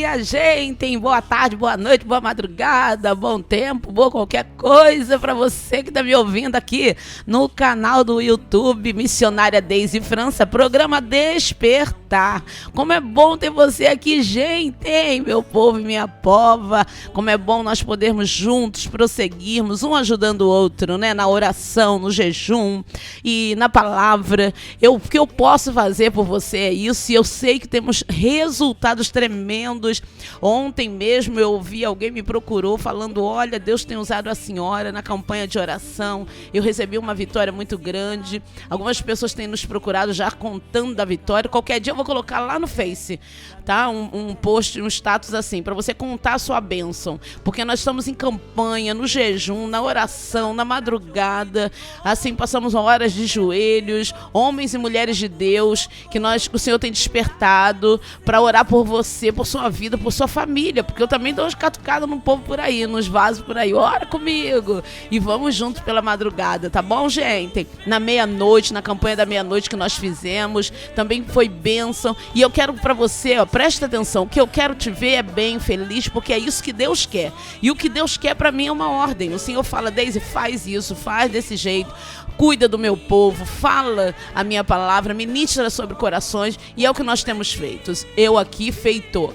dia, gente! Boa tarde, boa noite, boa madrugada, bom tempo, boa qualquer coisa para você que está me ouvindo aqui no canal do YouTube Missionária Deise França, programa Despertar. Como é bom ter você aqui, gente, hein? Meu povo e minha pova. Como é bom nós podermos juntos prosseguirmos, um ajudando o outro, né? Na oração, no jejum e na palavra. O que eu posso fazer por você é isso, e eu sei que temos resultados tremendos. Ontem mesmo eu ouvi, alguém me procurou falando: olha, Deus tem usado a senhora na campanha de oração, eu recebi uma vitória muito grande. Algumas pessoas têm nos procurado já contando da vitória. Qualquer dia eu vou colocar lá no Face, tá? Um post, um status assim, para você contar a sua bênção, porque nós estamos em campanha, no jejum, na oração, na madrugada, assim, passamos horas de joelhos, homens e mulheres de Deus, que o Senhor tem despertado para orar por você, por sua vida, por sua família, porque eu também dou umas catucadas no povo por aí, nos vasos por aí. Ora comigo e vamos juntos pela madrugada, tá bom, gente? Na meia-noite, na campanha da meia-noite que nós fizemos, também foi bênção. E eu quero para você, ó, presta atenção, o que eu quero te ver é bem, feliz, porque é isso que Deus quer. E o que Deus quer para mim é uma ordem. O Senhor fala: Deise, faz isso, faz desse jeito, cuida do meu povo, fala a minha palavra, ministra sobre corações, e é o que nós temos feito. Eu aqui,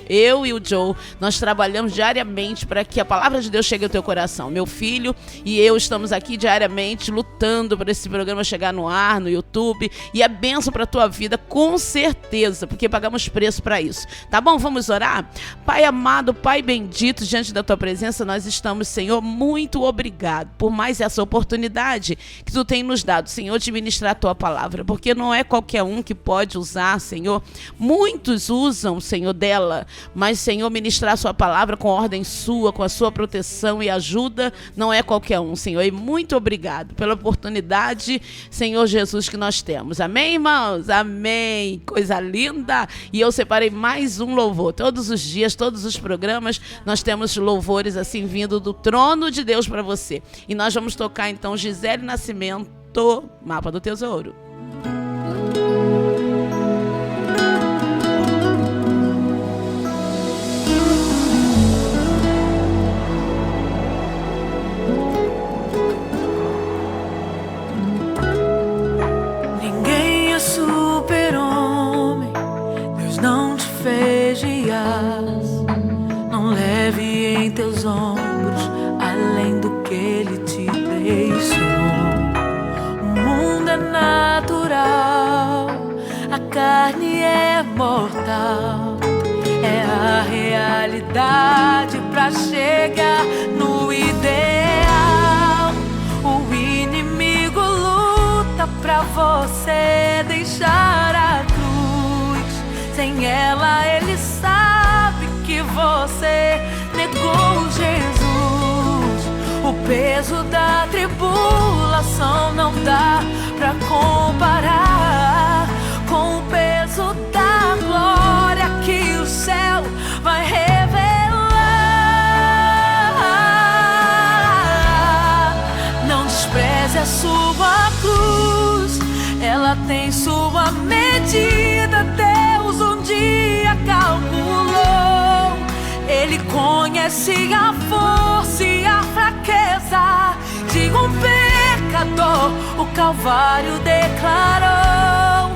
eu e o Joe, nós trabalhamos diariamente para que a palavra de Deus chegue ao teu coração. Meu filho e eu estamos aqui diariamente lutando para esse programa chegar no ar, no YouTube, e é bênção para a tua vida, com certeza, porque pagamos preço para isso. Tá bom? Vamos orar? Pai amado, Pai bendito, diante da tua presença nós estamos, Senhor, muito obrigado por mais essa oportunidade que tu tem nos dado, Senhor, de ministrar a tua palavra, porque não é qualquer um que pode usar, Senhor. Muitos usam, Senhor, dela, mas, Senhor, ministrar a sua palavra com ordem sua, com a sua proteção e ajuda, não é qualquer um, Senhor. E muito obrigado pela oportunidade, Senhor Jesus, que nós temos. Amém, irmãos? Amém. Coisa linda. E eu separei mais um louvor. Todos os dias, todos os programas, nós temos louvores assim vindo do trono de Deus para você. E nós vamos tocar então Gisele Nascimento, Mapa do Tesouro. Ninguém é super-homem, Deus não te fez de aço. Não leve em teus ombros além do que Ele te deixou. O mundo é natural, a carne é mortal. É a realidade pra chegar no ideal. O inimigo luta pra você deixar a cruz. Sem ela ele sabe que você negou Jesus. O peso da tribulação não dá pra comparar com o peso da glória que o céu vai revelar. Não despreze a sua cruz, ela tem sua medida. Deus um dia calculou. Ele conhece a força e a fraqueza de um pecador. O Calvário declarou: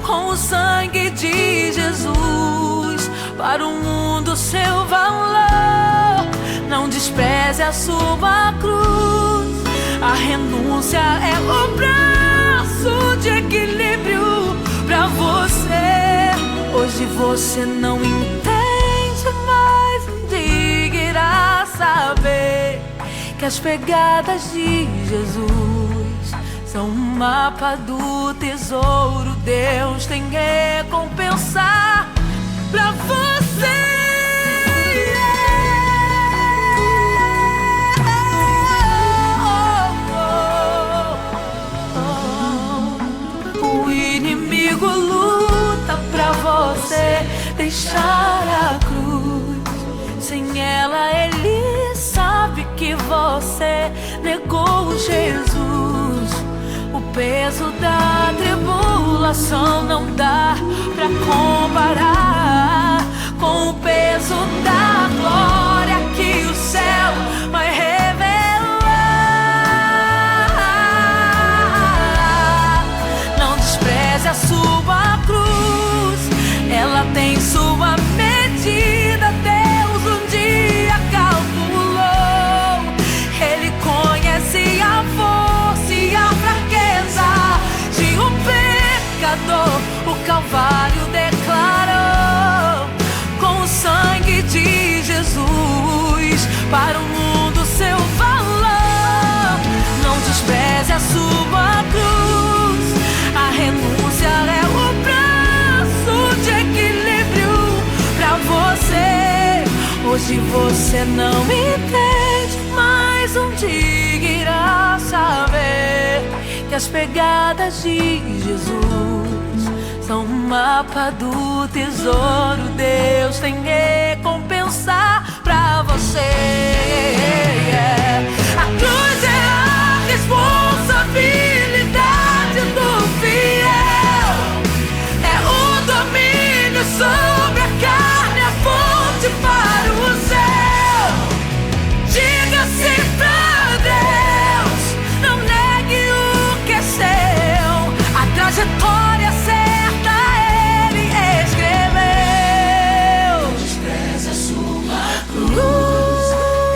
com o sangue de Jesus, para o mundo seu valor. Não despreze a sua cruz, a renúncia é o braço de equilíbrio pra você. Hoje você não entende, mas um dia irá saber que as pegadas de Jesus são um mapa do tesouro. Deus tem recompensar pra você. O inimigo luta pra você deixar a cruz. Sem ela ele sabe que você negou Jesus. O peso da tribulação não dá pra comparar com o peso da Hoje você não entende, mas um dia irá saber que as pegadas de Jesus são um mapa do tesouro. Deus tem recompensa pra você. A cruz é a responsabilidade do fiel, é o domínio sobre a carne, a fonte para o céu. Diga sim pra Deus, não negue o que é seu. A trajetória certa Ele escreveu. Despreze a sua cruz,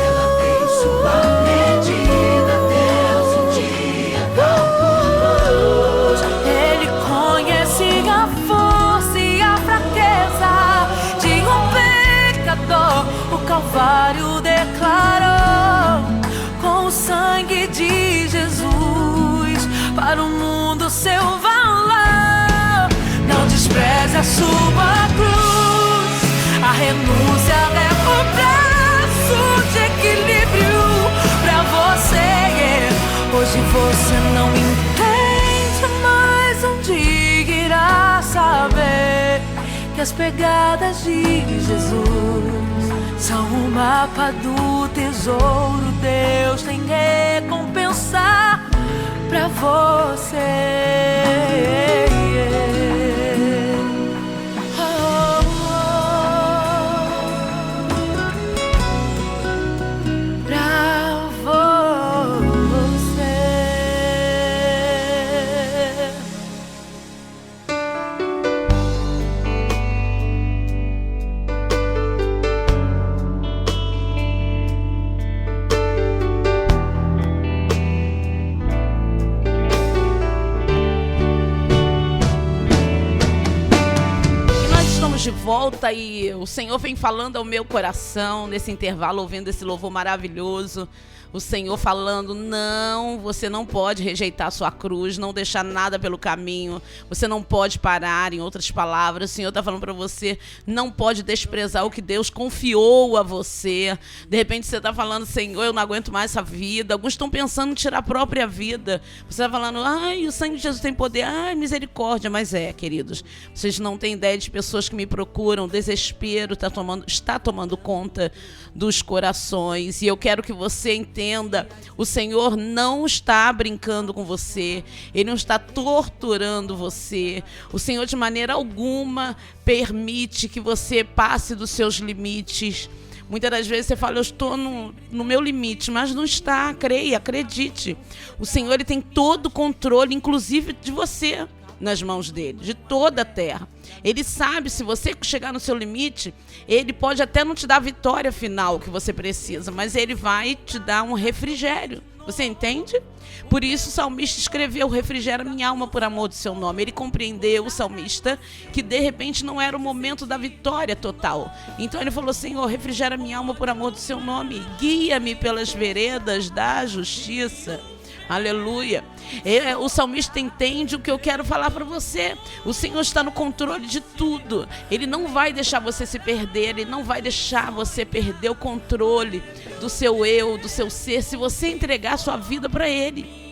ela tem sua medida. Deus um dia calculou. Ele conhece a força e a fraqueza de um pecador. O Calvário declarou com o sangue de Jesus para o mundo seu valor. Não despreze a sua cruz, a renúncia é o braço de equilíbrio pra você. Hoje você não entende, mas um dia irá saber que as pegadas de Jesus são o mapa do tesouro. Deus tem recompensa pra você. Pra você. De volta, e o Senhor vem falando ao meu coração nesse intervalo, ouvindo esse louvor maravilhoso. O Senhor falando: não, você não pode rejeitar a sua cruz, não deixar nada pelo caminho, você não pode parar. Em outras palavras, o Senhor está falando para você: não pode desprezar o que Deus confiou a você. De repente você está falando: Senhor, eu não aguento mais essa vida. Alguns estão pensando em tirar a própria vida. Você está falando: ai, o sangue de Jesus tem poder, ai, misericórdia. Mas queridos, vocês não têm ideia de pessoas que me procuram. Desespero está tomando conta dos corações, e eu quero que você entenda: o Senhor não está brincando com você, Ele não está torturando você. O Senhor de maneira alguma permite que você passe dos seus limites. Muitas das vezes você fala: eu estou no meu limite, mas não está. Creia, acredite. O Senhor, Ele tem todo o controle, inclusive de você, nas mãos dele, de toda a terra. Ele sabe, se você chegar no seu limite, Ele pode até não te dar a vitória final que você precisa, mas Ele vai te dar um refrigério. Você entende? Por isso o salmista escreveu: refrigera minha alma por amor do seu nome. Ele compreendeu, o salmista, que de repente não era o momento da vitória total. Então ele falou: Senhor, refrigera minha alma por amor do seu nome, guia-me pelas veredas da justiça. Aleluia. O salmista entende o que eu quero falar para você. O Senhor está no controle de tudo. Ele não vai deixar você se perder. Ele não vai deixar você perder o controle do seu eu, do seu ser, se você entregar sua vida para Ele.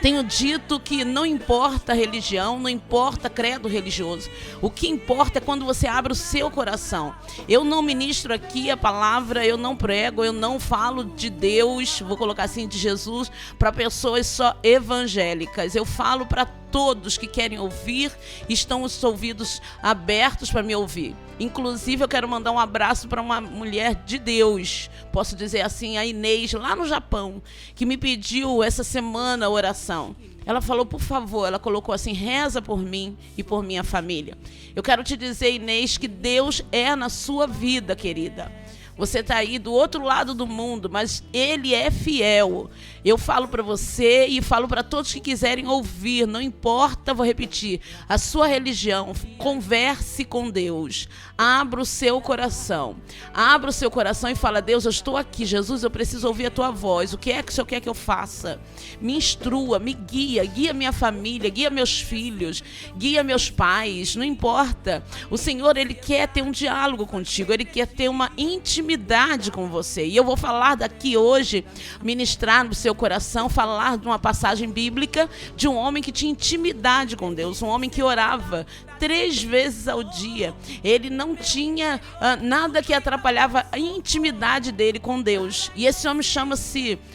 Tenho dito que não importa a religião, não importa credo religioso. O que importa é quando você abre o seu coração. Eu não ministro aqui a palavra, eu não prego, eu não falo de Deus, vou colocar assim, de Jesus, para pessoas só evangélicas. Eu falo para todos que querem ouvir, estão os ouvidos abertos para me ouvir. Inclusive, eu quero mandar um abraço para uma mulher de Deus, posso dizer assim, a Inês, lá no Japão, que me pediu essa semana a oração. Ela falou: por favor, ela colocou assim: reza por mim e por minha família. Eu quero te dizer, Inês, que Deus é na sua vida, querida. Você está aí do outro lado do mundo, mas Ele é fiel. Eu falo para você e falo para todos que quiserem ouvir, não importa, vou repetir, a sua religião, converse com Deus. Abra o seu coração. Abra o seu coração e fala: Deus, eu estou aqui. Jesus, eu preciso ouvir a tua voz. O que é que o Senhor quer que eu faça? Me instrua, me guia, guia minha família, guia meus filhos, guia meus pais, não importa. O Senhor, Ele quer ter um diálogo contigo, Ele quer ter uma intimidade intimidade com você. E eu vou falar daqui hoje, ministrar no seu coração, falar de uma passagem bíblica de um homem que tinha intimidade com Deus, um homem que orava 3 vezes ao dia. Ele não tinha nada que atrapalhava a intimidade dele com Deus. E esse homem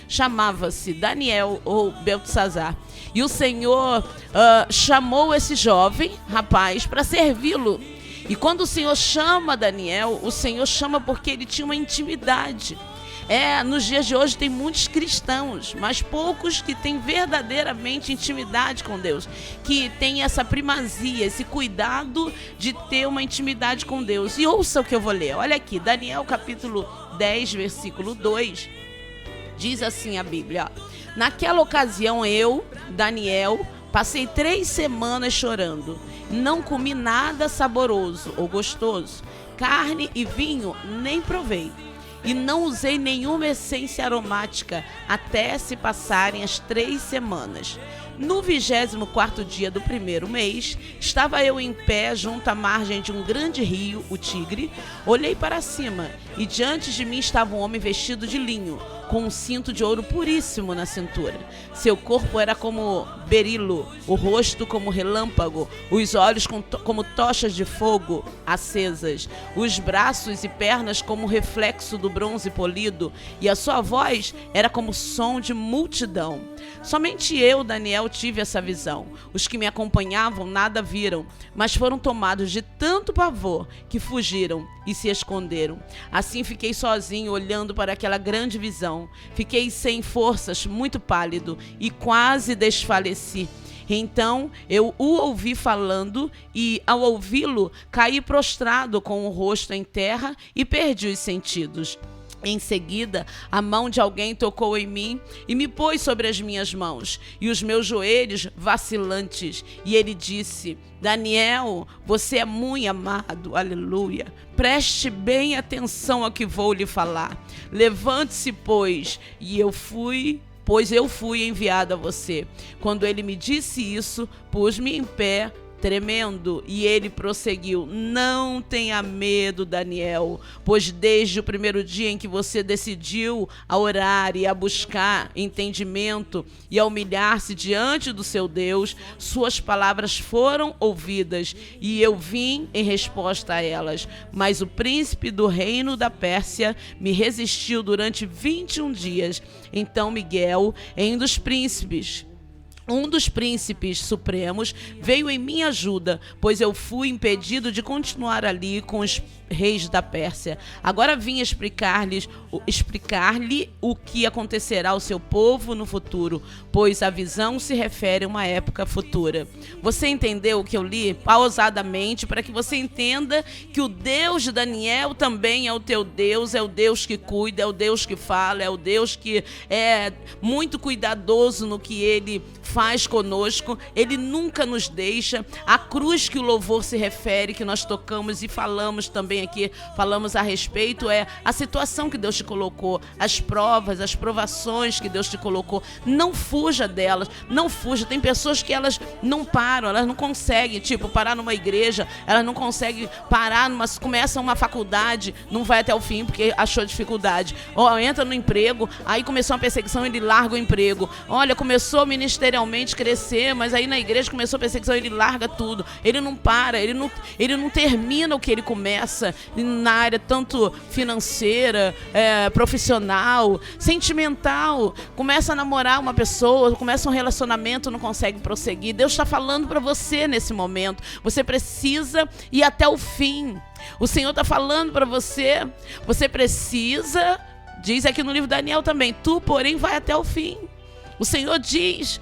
chamava-se Daniel ou Beltesazar. E o Senhor chamou esse jovem rapaz para servi-lo. E quando o Senhor chama Daniel, o Senhor chama porque ele tinha uma intimidade. Nos dias de hoje tem muitos cristãos, mas poucos que têm verdadeiramente intimidade com Deus, que têm essa primazia, esse cuidado de ter uma intimidade com Deus. E ouça o que eu vou ler. Olha aqui, Daniel capítulo 10, versículo 2, diz assim a Bíblia: naquela ocasião eu, Daniel, passei 3 semanas chorando. Não comi nada saboroso ou gostoso, carne e vinho nem provei. E não usei nenhuma essência aromática até se passarem as 3 semanas. No 24º dia do 1º mês, estava eu em pé junto à margem de um grande rio, o Tigre. Olhei para cima e diante de mim estava um homem vestido de linho, com um cinto de ouro puríssimo na cintura. Seu corpo era como berilo, o rosto como relâmpago, os olhos como tochas de fogo acesas, os braços e pernas como reflexo do bronze polido, e a sua voz era como som de multidão. Somente eu, Daniel, tive essa visão. Os que me acompanhavam nada viram, mas foram tomados de tanto pavor que fugiram e se esconderam. Assim fiquei sozinho olhando para aquela grande visão. Fiquei sem forças, muito pálido e quase desfaleci. Então eu o ouvi falando e, ao ouvi-lo, caí prostrado com o rosto em terra e perdi os sentidos. Em seguida, a mão de alguém tocou em mim e me pôs sobre as minhas mãos e os meus joelhos vacilantes. E ele disse: Daniel, você é muito amado, aleluia. Preste bem atenção ao que vou lhe falar. Levante-se, pois eu fui enviado a você. Quando ele me disse isso, pus-me em pé, tremendo, e ele prosseguiu: não tenha medo, Daniel, pois desde o primeiro dia em que você decidiu a orar e a buscar entendimento e a humilhar-se diante do seu Deus, suas palavras foram ouvidas e eu vim em resposta a elas. Mas o príncipe do reino da Pérsia me resistiu durante 21 dias. Então Miguel, um dos príncipes supremos, veio em minha ajuda, pois eu fui impedido de continuar ali com os reis da Pérsia. Agora vim explicar-lhe o que acontecerá ao seu povo no futuro, pois a visão se refere a uma época futura. Você entendeu o que eu li? Pausadamente, para que você entenda que o Deus de Daniel também é o teu Deus, é o Deus que cuida, é o Deus que fala, é o Deus que é muito cuidadoso no que ele faz conosco. Ele nunca nos deixa. A cruz que o louvor se refere, que nós tocamos e falamos também aqui, falamos a respeito, é a situação que Deus te colocou, as provas, as provações que Deus te colocou. Não fuja delas, não fuja. Tem pessoas que elas não param, elas não conseguem, parar numa igreja, elas não conseguem parar, começa uma faculdade, não vai até o fim porque achou dificuldade. Entra no emprego, aí começou uma perseguição, ele larga o emprego. Olha, começou ministerialmente crescer, mas aí na igreja começou a perseguição, ele larga tudo. Ele não para, ele não termina o que ele começa na área tanto financeira, profissional, sentimental. Começa a namorar uma pessoa, começa um relacionamento, não consegue prosseguir. Deus está falando para você nesse momento. Você precisa ir até o fim. O Senhor está falando para você. Você precisa, diz aqui no livro de Daniel também, tu, porém, vai até o fim. O Senhor disse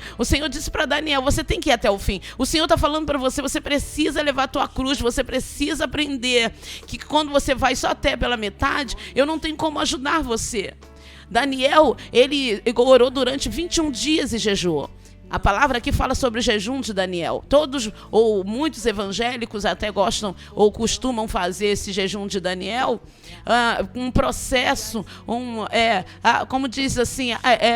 para Daniel, você tem que ir até o fim. O Senhor está falando para você, você precisa levar a tua cruz, você precisa aprender que quando você vai só até pela metade, eu não tenho como ajudar você. Daniel, ele orou durante 21 dias e jejuou. A palavra aqui fala sobre o jejum de Daniel. Todos, ou muitos evangélicos até gostam ou costumam fazer esse jejum de Daniel, um processo, como diz assim,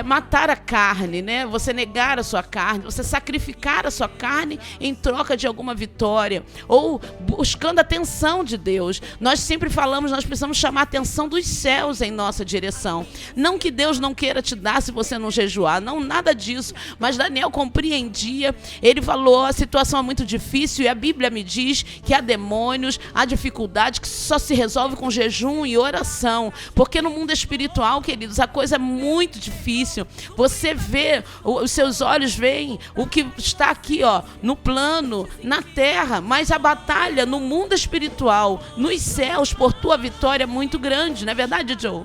matar a carne, né? Você negar a sua carne, você sacrificar a sua carne em troca de alguma vitória, ou buscando a atenção de Deus. Nós sempre falamos, nós precisamos chamar a atenção dos céus em nossa direção. Não que Deus não queira te dar se você não jejuar, não, nada disso, mas Daniel compreendia, ele falou, a situação é muito difícil e a Bíblia me diz que há demônios, há dificuldade que só se resolve com jejum e oração, porque no mundo espiritual, queridos, a coisa é muito difícil. Você vê, os seus olhos veem o que está aqui, ó, no plano, na terra, mas a batalha no mundo espiritual, nos céus, por tua vitória é muito grande, não é verdade, Joe?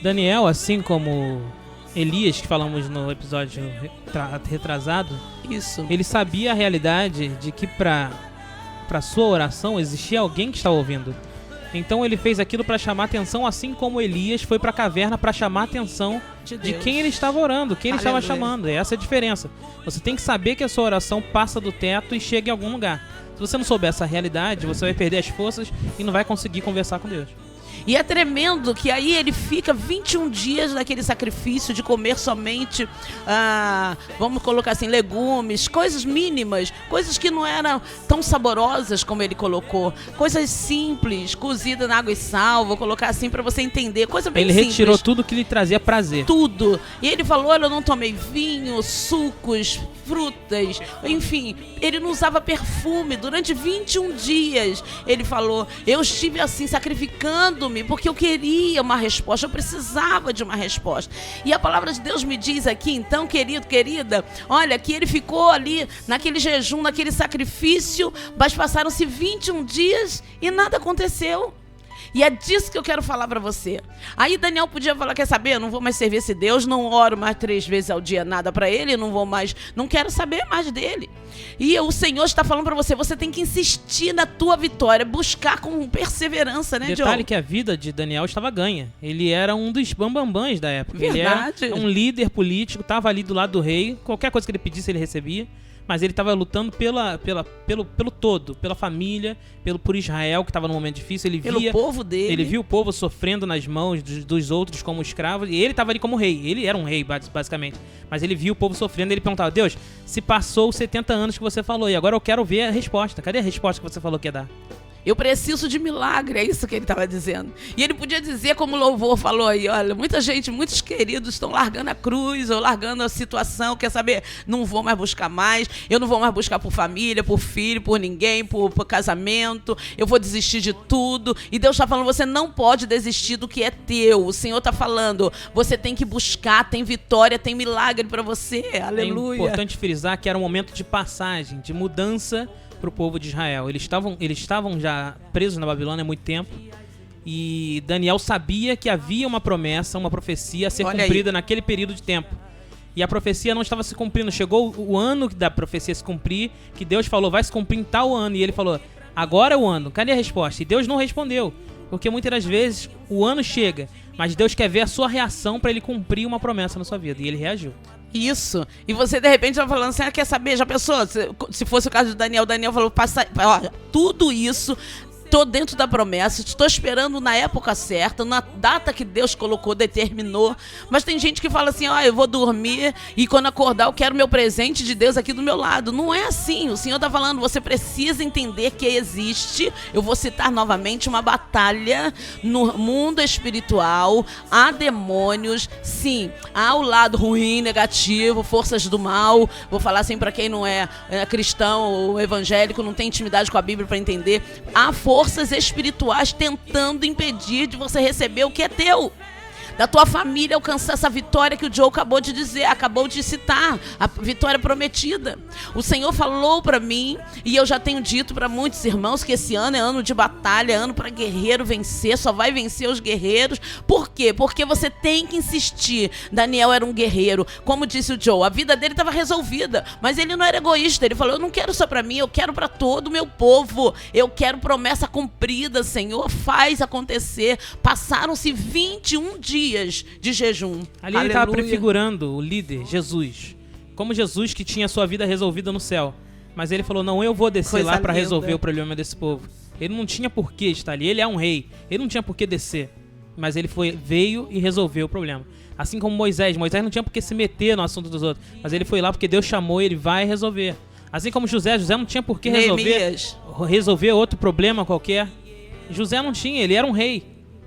Daniel, assim como Elias, que falamos no episódio retrasado, isso, ele sabia a realidade de que para sua oração existia alguém que estava ouvindo. Então ele fez aquilo para chamar atenção, assim como Elias foi para a caverna para chamar atenção de quem ele estava orando, quem ele estava chamando. Essa é a diferença. Você tem que saber que a sua oração passa do teto e chega em algum lugar. Se você não souber essa realidade, você vai perder as forças e não vai conseguir conversar com Deus. E é tremendo que aí ele fica 21 dias naquele sacrifício de comer somente, vamos colocar assim, legumes, coisas mínimas, coisas que não eram tão saborosas como ele colocou, coisas simples, cozidas na água e sal, vou colocar assim para você entender, coisa bem simples. Ele retirou tudo que lhe trazia prazer. Tudo. E ele falou, olha, eu não tomei vinho, sucos, frutas, enfim, ele não usava perfume durante 21 dias. Ele falou, eu estive assim sacrificando-me porque eu queria uma resposta, eu precisava de uma resposta. E a palavra de Deus me diz aqui, então, querido, querida, olha, que ele ficou ali naquele jejum, naquele sacrifício, mas passaram-se 21 dias e nada aconteceu. E é disso que eu quero falar para você. Aí Daniel podia falar, quer saber, eu não vou mais servir esse Deus, não oro mais 3 vezes ao dia nada para ele, não quero saber mais dele. E o Senhor está falando para você, você tem que insistir na tua vitória, buscar com perseverança, né, Joe? Detalhe que a vida de Daniel estava ganha. Ele era um dos bambambãs da época. Verdade. Ele era um líder político, estava ali do lado do rei, qualquer coisa que ele pedisse ele recebia. Mas ele estava lutando pelo todo, pela família, por Israel, que estava num momento difícil. Pelo povo dele. Ele viu o povo sofrendo nas mãos dos outros como escravos. E ele estava ali como rei. Ele era um rei, basicamente. Mas ele viu o povo sofrendo e ele perguntava, Deus, se passou os 70 anos que você falou, e agora eu quero ver a resposta. Cadê a resposta que você falou que ia dar? Eu preciso de milagre, é isso que ele estava dizendo. E ele podia dizer, como o louvor falou aí, olha, muita gente, muitos queridos estão largando a cruz, ou largando a situação, quer saber, não vou mais buscar mais, eu não vou mais buscar por família, por filho, por ninguém, por casamento, eu vou desistir de tudo. E Deus está falando, você não pode desistir do que é teu. O Senhor está falando, você tem que buscar, tem vitória, tem milagre para você, aleluia. É importante frisar que era um momento de passagem, de mudança para o povo de Israel. Eles estavam já presos na Babilônia há muito tempo e Daniel sabia que havia uma promessa, uma profecia a ser cumprida naquele período de tempo. E a profecia não estava se cumprindo. Chegou o ano da profecia se cumprir, que Deus falou, vai se cumprir em tal ano. E ele falou, agora é o ano, cadê a resposta? E Deus não respondeu, porque muitas das vezes o ano chega, mas Deus quer ver a sua reação para ele cumprir uma promessa na sua vida. E ele reagiu. Isso. E você, de repente, vai falando assim, quer saber? Já pensou? Se fosse o caso do Daniel falou, tudo isso, tô dentro da promessa, estou esperando na época certa, na data que Deus colocou, determinou. Mas tem gente que fala assim, eu vou dormir e quando acordar eu quero meu presente de Deus aqui do meu lado. Não é assim. O Senhor está falando, você precisa entender que existe, eu vou citar novamente, uma batalha no mundo espiritual. Há demônios, sim, há o lado ruim, negativo, forças do mal. Vou falar assim para quem não é cristão ou evangélico, não tem intimidade com a Bíblia para entender. Há forças espirituais tentando impedir de você receber o que é teu. Da tua família alcançar essa vitória que o Joe acabou de dizer, acabou de citar, a vitória prometida. O Senhor falou para mim, e eu já tenho dito para muitos irmãos, que esse ano é ano de batalha, é ano para guerreiro vencer, só vai vencer os guerreiros. Por quê? Porque você tem que insistir. Daniel era um guerreiro, como disse o Joe, a vida dele estava resolvida, mas ele não era egoísta, ele falou, eu não quero só para mim, eu quero para todo o meu povo, eu quero promessa cumprida, Senhor, faz acontecer. Passaram-se 21 dias de jejum. Ali ele estava prefigurando o líder, Jesus, como Jesus que tinha a sua vida resolvida no céu. Mas ele falou, não, eu vou descer Coisa lá para linda. resolver o problema desse povo. Ele não tinha por que estar ali, ele é um rei. Ele não tinha por que descer. Mas ele veio e resolveu o problema. Assim como Moisés não tinha por que se meter no assunto dos outros. Mas ele foi lá porque Deus chamou, ele vai resolver. Assim como José não tinha por que resolver outro problema qualquer. José não tinha, ele era um rei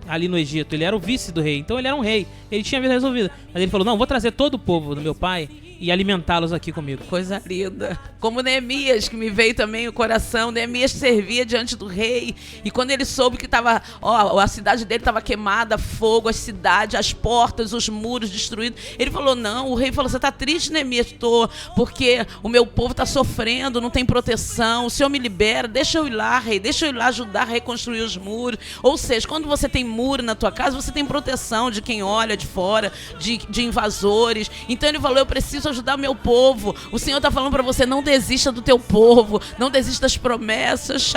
ali no Egito, ele era o vice do rei, então ele era um rei, ele tinha a vida resolvida. Mas ele falou, não, vou trazer todo o povo do meu pai e alimentá-los aqui comigo. Coisa linda. Como Neemias, que me veio também o coração. Neemias servia diante do rei. E quando ele soube que a cidade dele estava queimada, fogo, a cidade, as portas, os muros destruídos. Ele falou, não, o rei falou, você está triste, Neemias? Estou, porque o meu povo está sofrendo, não tem proteção. O Senhor me libera, deixa eu ir lá, rei, deixa eu ir lá ajudar a reconstruir os muros. Ou seja, quando você tem muro na tua casa, você tem proteção de quem olha de fora, de invasores. Então ele falou, eu preciso ajudar o meu povo. O Senhor está falando para você, não desista do teu povo, não desista das promessas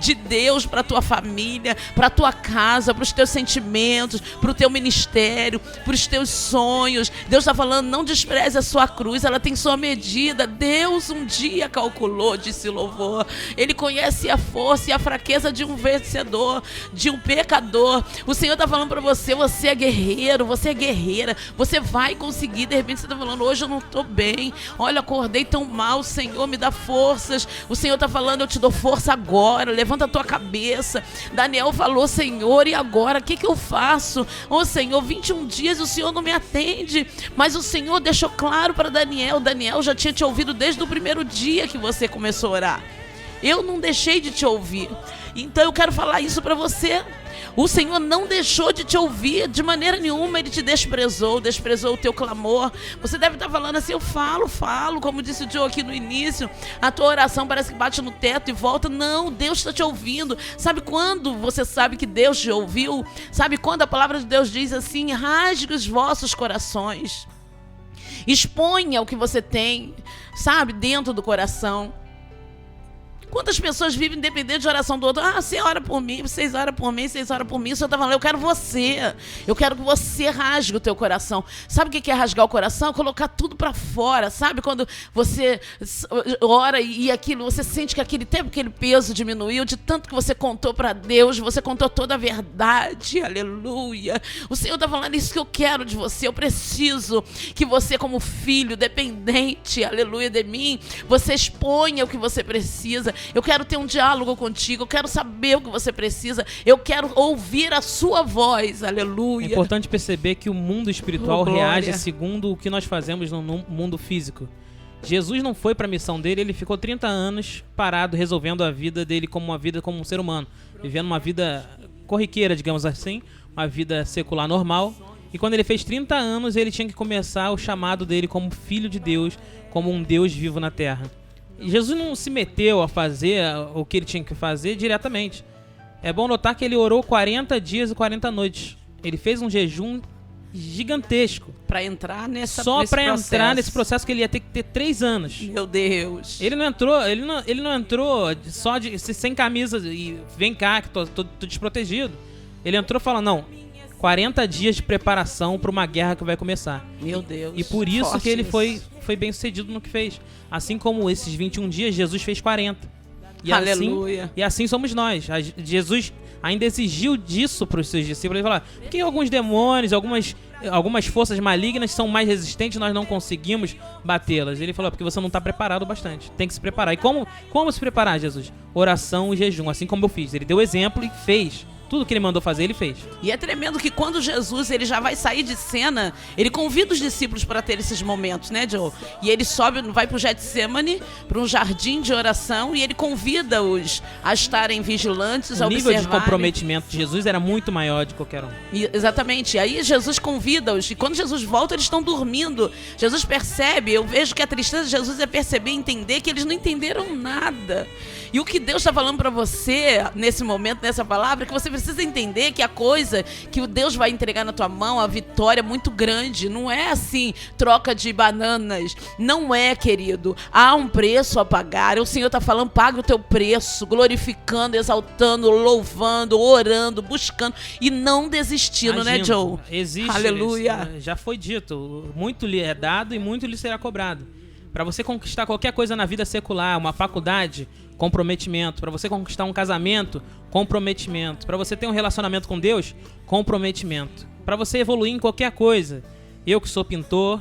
de Deus para a tua família, para a tua casa, para os teus sentimentos, para o teu ministério, para os teus sonhos. Deus está falando, não despreze a sua cruz, ela tem sua medida. Deus um dia calculou, disse o louvor. Ele conhece a força e a fraqueza de um vencedor, de um pecador. O Senhor está falando para você, você é guerreiro, você é guerreira, você vai conseguir. De repente você está falando, hoje eu não estou bem, olha, acordei tão mal, Senhor, me dá forças. O Senhor está falando, eu te dou força agora, levanta a tua cabeça. Daniel falou, Senhor, e agora, o que eu faço? Ô Senhor, 21 dias o Senhor não me atende, mas o Senhor deixou claro para Daniel já tinha te ouvido desde o primeiro dia que você começou a orar. Eu não deixei de te ouvir. Então eu quero falar isso para você. O Senhor não deixou de te ouvir de maneira nenhuma. Ele te desprezou o teu clamor. Você deve estar falando assim, eu falo, como disse o Joe aqui no início, a tua oração parece que bate no teto e volta. Não, Deus está te ouvindo. Sabe quando você sabe que Deus te ouviu? Sabe quando a palavra de Deus diz assim, rasgue os vossos corações, exponha o que você tem, sabe, dentro do coração. Quantas pessoas vivem dependendo de oração do outro? Ah, você ora por mim, vocês oram por mim, vocês oram por mim. O Senhor está falando, eu quero você. Eu quero que você rasgue o teu coração. Sabe o que é rasgar o coração? Colocar tudo para fora. Sabe quando você ora e aquilo, você sente que aquele peso diminuiu, de tanto que você contou para Deus, você contou toda a verdade. Aleluia. O Senhor está falando, isso que eu quero de você. Eu preciso que você, como filho dependente, aleluia, de mim, você exponha o que você precisa. Eu quero ter um diálogo contigo, eu quero saber o que você precisa, eu quero ouvir a sua voz, aleluia. É importante perceber que o mundo espiritual reage segundo o que nós fazemos no mundo físico. Jesus não foi para a missão dele, ele ficou 30 anos parado, resolvendo a vida dele como uma vida como um ser humano, vivendo uma vida corriqueira, digamos assim, uma vida secular normal. E quando ele fez 30 anos, ele tinha que começar o chamado dele como filho de Deus, como um Deus vivo na terra. Jesus não se meteu a fazer o que ele tinha que fazer diretamente. É bom notar que ele orou 40 dias e 40 noites. Ele fez um jejum gigantesco. Para entrar nesse processo que ele ia ter que ter 3 anos. Meu Deus. Ele não entrou só sem camisa e vem cá que tô desprotegido. Ele entrou falando, não, 40 dias de preparação para uma guerra que vai começar. Meu Deus. E por isso que ele foi bem sucedido no que fez. Assim como esses 21 dias, Jesus fez 40. Aleluia. E assim somos nós. Jesus ainda exigiu disso para os seus discípulos. Ele falou, porque alguns demônios, algumas forças malignas são mais resistentes, nós não conseguimos batê-las. Ele falou, porque você não está preparado bastante. Tem que se preparar. E como se preparar, Jesus? Oração e jejum, assim como eu fiz. Ele deu exemplo e fez. Tudo que ele mandou fazer, ele fez. E é tremendo que quando Jesus ele já vai sair de cena, ele convida os discípulos para ter esses momentos, né, Joe? E ele vai para o Getsemane, para um jardim de oração, e ele convida-os a estarem vigilantes, a observarem. O nível de comprometimento de Jesus era muito maior de qualquer um. Exatamente. Aí Jesus convida-os, e quando Jesus volta, eles estão dormindo. Jesus percebe, eu vejo que a tristeza de Jesus é perceber e entender que eles não entenderam nada. E o que Deus está falando para você nesse momento, nessa palavra, é que você precisa entender que a coisa que o Deus vai entregar na tua mão, a vitória é muito grande. Não é assim, troca de bananas. Não é, querido. Há um preço a pagar. O Senhor está falando, pague o teu preço, glorificando, exaltando, louvando, orando, buscando e não desistindo, né, Joe? Existe. Aleluia. Já foi dito, muito lhe é dado e muito lhe será cobrado. Para você conquistar qualquer coisa na vida secular, uma faculdade, comprometimento. Para você conquistar um casamento, comprometimento. Para você ter um relacionamento com Deus, comprometimento. Para você evoluir em qualquer coisa. Eu que sou pintor,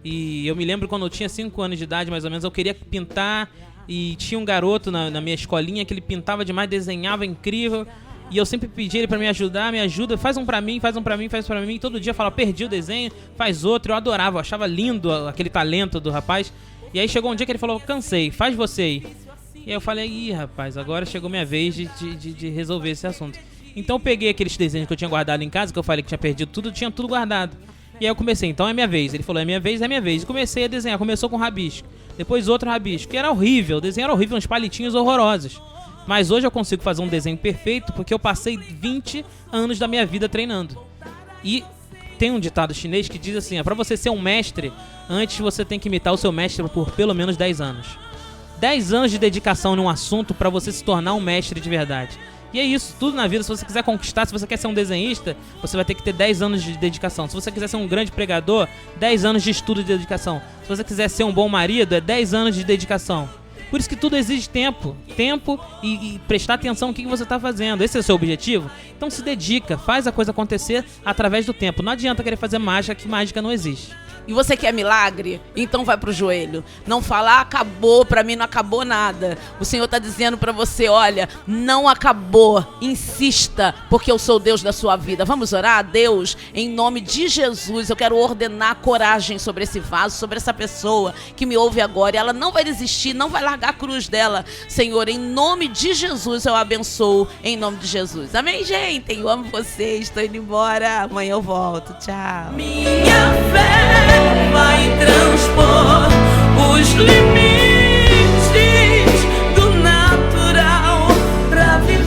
e eu me lembro quando eu tinha 5 anos de idade, mais ou menos, eu queria pintar, e tinha um garoto na minha escolinha que ele pintava demais, desenhava incrível, e eu sempre pedi ele para me ajudar, me ajuda, faz um pra mim, faz um pra mim, faz um pra mim. Todo dia eu falava, perdi o desenho, faz outro. Eu adorava, eu achava lindo aquele talento do rapaz. E aí chegou um dia que ele falou, cansei, faz você aí. E aí eu falei, ih, rapaz, agora chegou minha vez de resolver esse assunto. Então eu peguei aqueles desenhos que eu tinha guardado em casa, que eu falei que tinha perdido tudo, tinha tudo guardado. E aí eu comecei, então é minha vez. Ele falou, é minha vez, é minha vez. E comecei a desenhar, começou com rabisco, depois outro rabisco, que era horrível, o desenho era horrível, uns palitinhos horrorosos. Mas hoje eu consigo fazer um desenho perfeito porque eu passei 20 anos da minha vida treinando. E tem um ditado chinês que diz assim, para você ser um mestre, antes você tem que imitar o seu mestre por pelo menos 10 anos. 10 anos de dedicação num assunto para você se tornar um mestre de verdade. E é isso, tudo na vida, se você quiser conquistar, se você quer ser um desenhista, você vai ter que ter 10 anos de dedicação. Se você quiser ser um grande pregador, 10 anos de estudo e dedicação. Se você quiser ser um bom marido, é 10 anos de dedicação. Por isso que tudo exige tempo e prestar atenção no que você está fazendo. Esse é o seu objetivo? Então se dedica, faz a coisa acontecer através do tempo. Não adianta querer fazer mágica, que mágica não existe. E você quer milagre? Então vai pro joelho. Não fala, acabou, pra mim não acabou nada. O Senhor tá dizendo pra você, olha, não acabou. Insista, porque eu sou o Deus da sua vida. Vamos orar a Deus? Em nome de Jesus, eu quero ordenar coragem sobre esse vaso, sobre essa pessoa que me ouve agora. E ela não vai desistir, não vai largar a cruz dela. Senhor, em nome de Jesus, eu abençoo. Em nome de Jesus. Amém, gente? Eu amo vocês. Estou indo embora. Amanhã eu volto. Tchau. Minha fé vai transpor os limites do natural pra viver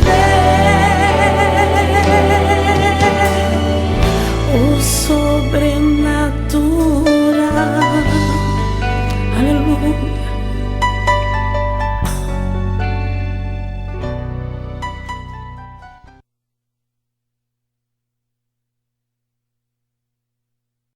o sobrenatural. Aleluia.